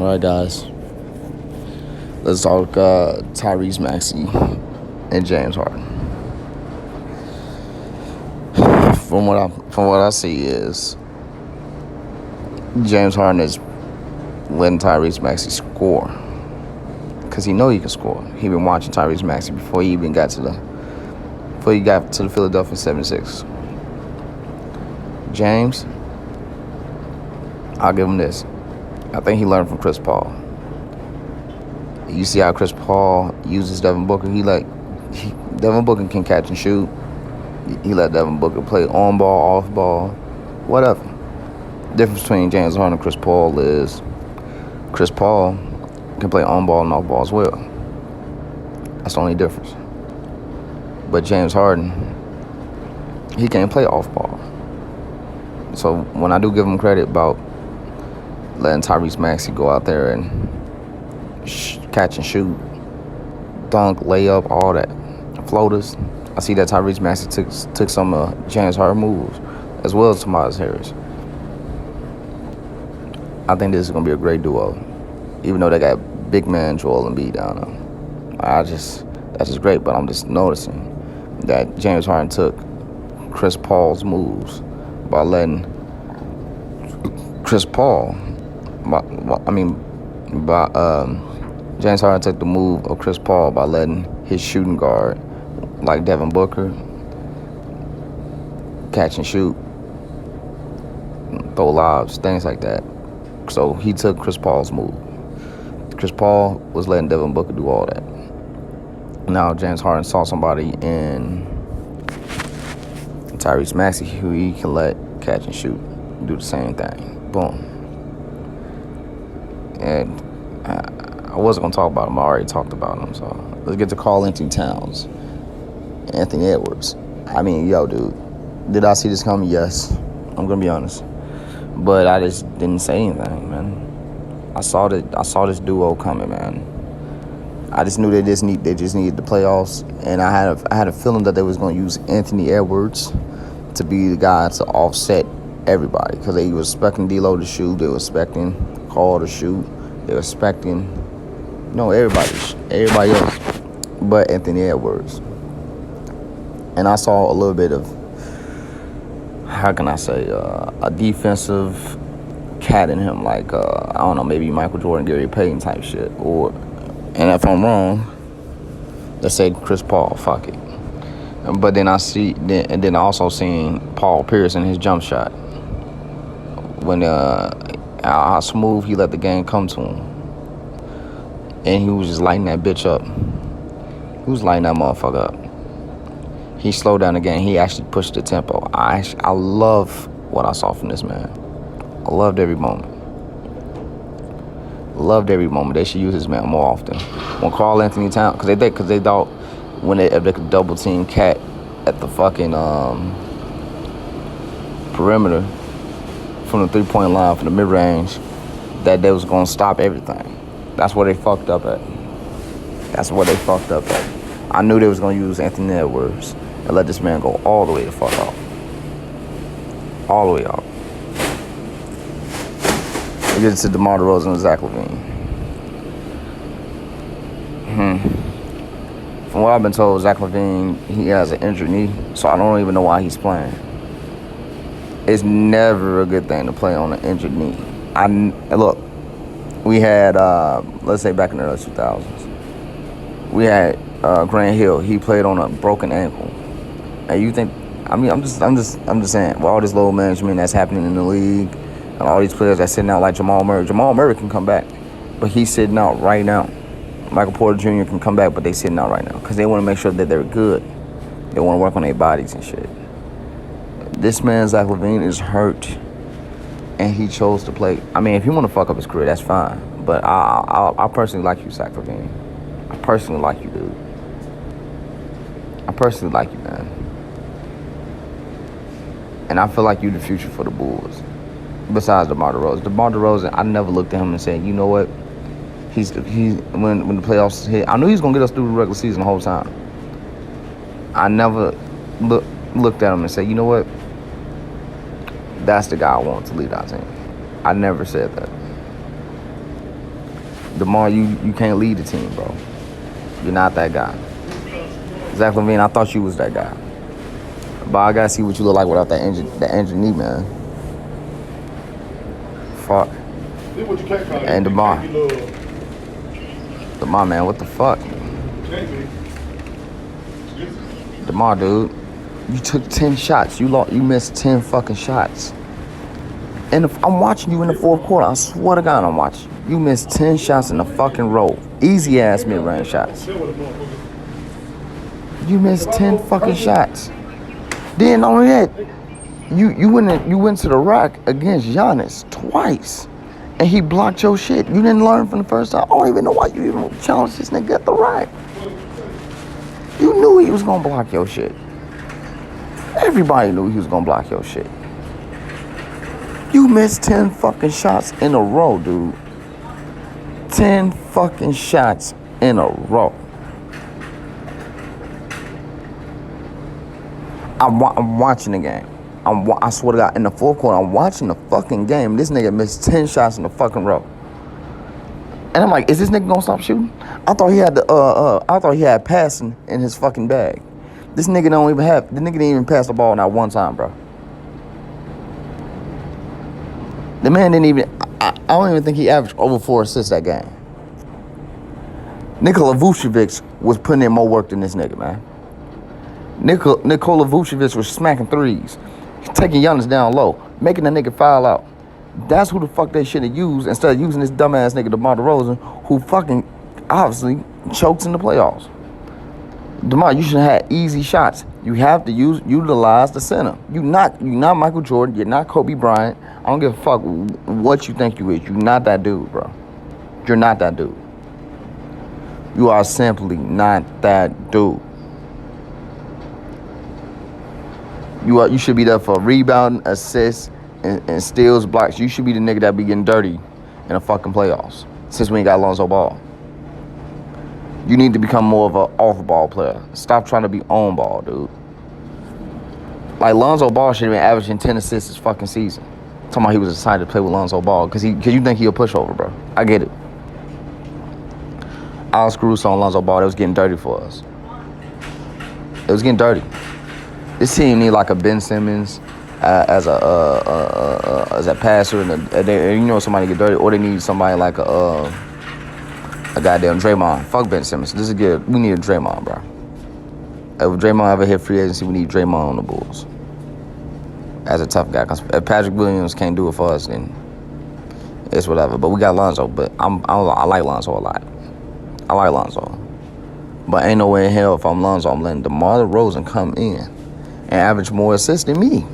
All right, guys. Let's talk Tyrese Maxey and James Harden. From what I see is James Harden is letting Tyrese Maxey score because he know he can score. He been watching Tyrese Maxey before he got to the Philadelphia 76ers. James, I'll give him this. I think he learned from Chris Paul. You see how Chris Paul uses Devin Booker. Devin Booker can catch and shoot. He let Devin Booker play on ball, off ball, whatever. The difference between James Harden and Chris Paul is Chris Paul can play on ball and off ball as well. That's the only difference. But James Harden, he can't play off ball. So when I do give him credit about letting Tyrese Maxey go out there and catch and shoot, dunk, layup, all that, floaters, I see that Tyrese Maxey took some James Harden moves, as well as Tobias Harris. I think this is going to be a great duo, even though they got big man Joel Embiid down there. That's just great, but I'm just noticing that James Harden took Chris Paul's moves by letting Chris Paul, James Harden took the move of Chris Paul by letting his shooting guard, like Devin Booker, catch and shoot, throw lobs, things like that. So he took Chris Paul's move. Chris Paul was letting Devin Booker do all that. Now James Harden saw somebody in Tyrese Maxey who he can let catch and shoot, do the same thing. Boom. And I wasn't going to talk about him. I already talked about him. So let's get to Karl-Anthony Towns. Anthony Edwards. Yo, dude. Did I see this coming? Yes. I'm going to be honest. But I just didn't say anything, man. I saw this duo coming, man. I just knew they just needed the playoffs. And I had a feeling that they was going to use Anthony Edwards to be the guy to offset everybody. Because they were expecting D'Lo to shoot. They were expecting Karl to shoot. They were expecting, everybody else but Anthony Edwards. And I saw a little bit of, how can I say, a defensive cat in him, like, I don't know, maybe Michael Jordan, Gary Payton type shit. And if I'm wrong, let's say Chris Paul, fuck it. But then I also seen Paul Pierce in his jump shot. When how smooth he let the game come to him. And he was just lighting that bitch up. He was lighting that motherfucker up. He slowed down the game. He actually pushed the tempo. I love what I saw from this man. I loved every moment. They should use this man more often. When Karl-Anthony Towns, because they thought if they could double team Cat at the fucking perimeter from the 3-point line, from the mid range, that they was gonna stop everything. That's where they fucked up at. I knew they was gonna use Anthony Edwards and let this man go all the way the fuck off. All the way off. We get to DeMar DeRozan and Zach LaVine. From what I've been told, Zach LaVine, he has an injured knee, so I don't even know why he's playing. It's never a good thing to play on an injured knee. Look, we had, let's say back in the early 2000s, we had Grant Hill. He played on a broken ankle. And you think, I'm just saying, with all this low management that's happening in the league, and all these players that's sitting out like Jamal Murray can come back, but he's sitting out right now. Michael Porter Jr. can come back, but they sitting out right now because they want to make sure that they're good. They want to work on their bodies and shit. This man, Zach LaVine, is hurt, and he chose to play. If you want to fuck up his career, that's fine. But I personally like you, Zach LaVine. I personally like you, dude. I personally like you, man. And I feel like you're the future for the Bulls. Besides DeMar DeRozan. DeMar DeRozan, I never looked at him and said, you know what? When the playoffs hit, I knew he was gonna get us through the regular season the whole time. I never looked at him and said, you know what? That's the guy I want to lead our team. I never said that. DeMar, you can't lead the team, bro. You're not that guy. Zach LaVine, I thought you was that guy. But I gotta see what you look like without that injured knee, man. Fuck. And DeMar. DeMar, man, what the fuck? DeMar, dude. You took 10 shots. You missed 10 fucking shots. And I'm watching you in the fourth quarter. I swear to God, I'm watching. You missed 10 shots in a fucking row. Easy ass mid-range shots. You missed 10 fucking shots. Then not only that, you went to the rack against Giannis twice, and he blocked your shit. You didn't learn from the first time. I don't even know why you even challenged this nigga at the rack. You knew he was gonna block your shit. Everybody knew he was gonna block your shit. You missed 10 fucking shots in a row, dude. 10 fucking shots in a row. I'm watching the game. I swear to God, in the fourth quarter, I'm watching the fucking game. This nigga missed 10 shots in a fucking row. And I'm like, is this nigga gonna stop shooting? I thought he had passing in his fucking bag. The nigga didn't even pass the ball not one time, bro. The man didn't even, I don't even think he averaged over 4 assists that game. Nikola Vucevic was putting in more work than this nigga, man. Nikola Vucevic was smacking threes, taking Giannis down low, making the nigga foul out. That's who the fuck they should have used instead of using this dumbass nigga DeMar DeRozan, who fucking obviously chokes in the playoffs. DeMar, you should have had easy shots. You have to utilize the center. You're not Michael Jordan. You're not Kobe Bryant. I don't give a fuck what you think you is. You're not that dude, bro. You're not that dude. You are simply not that dude. You should be there for rebounding, assists, and steals, blocks. You should be the nigga that be getting dirty in the fucking playoffs since we ain't got Lonzo Ball. You need to become more of an off-ball player. Stop trying to be on-ball, dude. Like, Lonzo Ball should have been averaging 10 assists this fucking season. Talking about he was excited to play with Lonzo Ball because you think he a pushover, bro. I get it. Alex Caruso and Lonzo Ball, it was getting dirty for us. It was getting dirty. This team need like a Ben Simmons as a passer, and somebody get dirty, or they need somebody like a goddamn Draymond. Fuck Ben Simmons. This is good. We need a Draymond, bro. If Draymond ever hit free agency, we need Draymond on the Bulls as a tough guy. Cause if Patrick Williams can't do it for us, then it's whatever. But we got Lonzo. But I like Lonzo a lot. I like Lonzo. But ain't no way in hell if I'm Lonzo, I'm letting DeMar DeRozan come in and average more assists than me.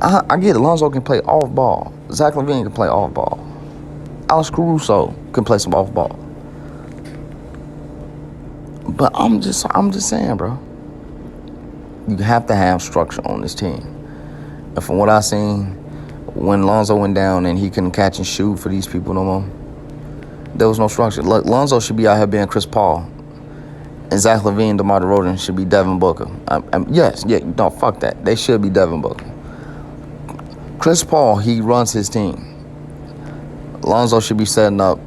I get it. Lonzo can play off ball. Zach LaVine can play off ball. Alex Caruso can play some off ball. But I'm just saying, bro. You have to have structure on this team. And from what I seen, when Lonzo went down and he couldn't catch and shoot for these people no more, there was no structure. Look, Lonzo should be out here being Chris Paul. And Zach LaVine, DeMar DeRozan should be Devin Booker. No, fuck that. They should be Devin Booker. Chris Paul, he runs his team. Lonzo should be setting up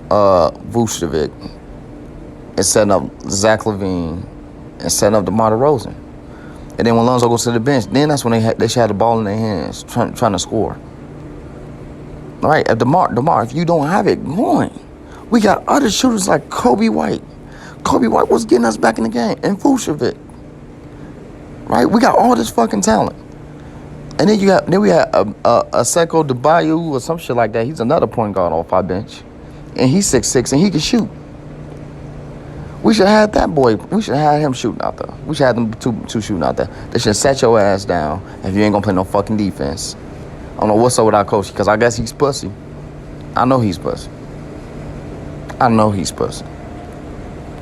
Vucevic and setting up Zach LaVine and setting up DeMar DeRozan. And then when Lonzo goes to the bench, then that's when they should have the ball in their hands trying to score. All right, DeMar, if you don't have it going, we got other shooters like Kobe White. Kobe White was getting us back in the game, and Vucevic. Right, we got all this fucking talent. And then we had a Sekou Doumbouya or some shit like that. He's another point guard off our bench, and he's 6'6" and he can shoot. We should have had that boy. We should have had him shooting out there. We should have them two shooting out there. They should set your ass down if you ain't gonna play no fucking defense. I don't know what's up with our coach, because I guess he's pussy. I know he's pussy.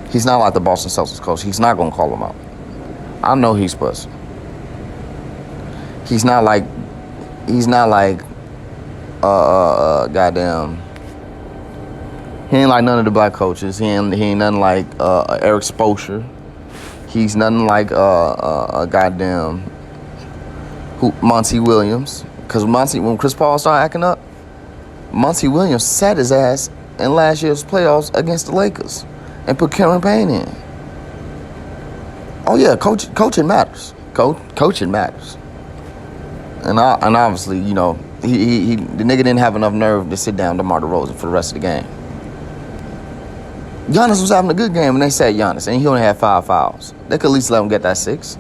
He's not like the Boston Celtics coach. He's not gonna call him out. I know he's pussy. He's not like goddamn. He ain't like none of the black coaches. He ain't nothing like Eric Spoelstra. He's nothing like goddamn Monty Williams. Because when Chris Paul started acting up, Monty Williams sat his ass in last year's playoffs against the Lakers and put Cameron Payne in. Oh yeah, coaching matters. Coaching matters. And obviously, you know, the nigga didn't have enough nerve to sit down DeMar DeRozan for the rest of the game. Giannis was having a good game when they said Giannis, and he only had 5 fouls. They could at least let him get that 6.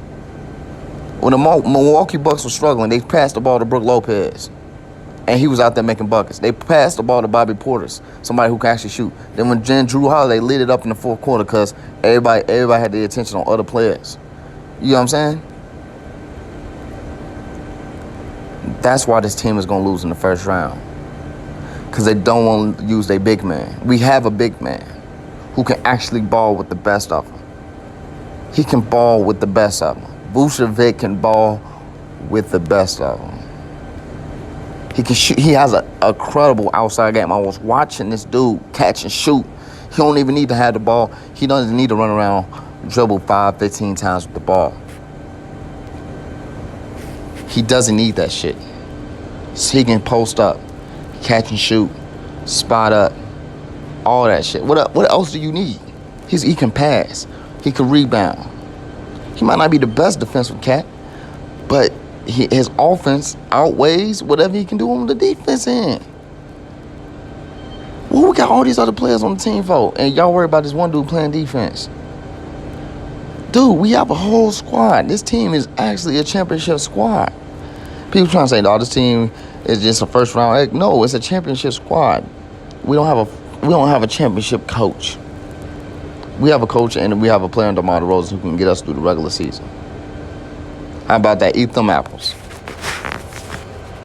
When the Milwaukee Bucks were struggling, they passed the ball to Brook Lopez, and he was out there making buckets. They passed the ball to Bobby Portis, somebody who can actually shoot. Then when Drew Holiday lit it up in the fourth quarter because everybody had their attention on other players. You know what I'm saying? That's why this team is going to lose in the first round, because they don't want to use their big man. We have a big man who can actually ball with the best of them. He can ball with the best of them. Vucevic can ball with the best of them. He can shoot. He has a credible outside game. I was watching this dude catch and shoot. He don't even need to have the ball. He doesn't need to run around, dribble 5-15 times with the ball. He doesn't need that shit. So he can post up, catch and shoot, spot up, all that shit. What else do you need? He can pass. He can rebound. He might not be the best defensive cat, but his offense outweighs whatever he can do on the defense end. Well, we got all these other players on the team for, and y'all worry about this one dude playing defense. Dude, we have a whole squad. This team is actually a championship squad. People trying to say, "No, this team is just a first round egg." No, it's a championship squad. We don't have a championship coach. We have a coach and we have a player in DeMar DeRozan who can get us through the regular season. How about that? Eat them apples.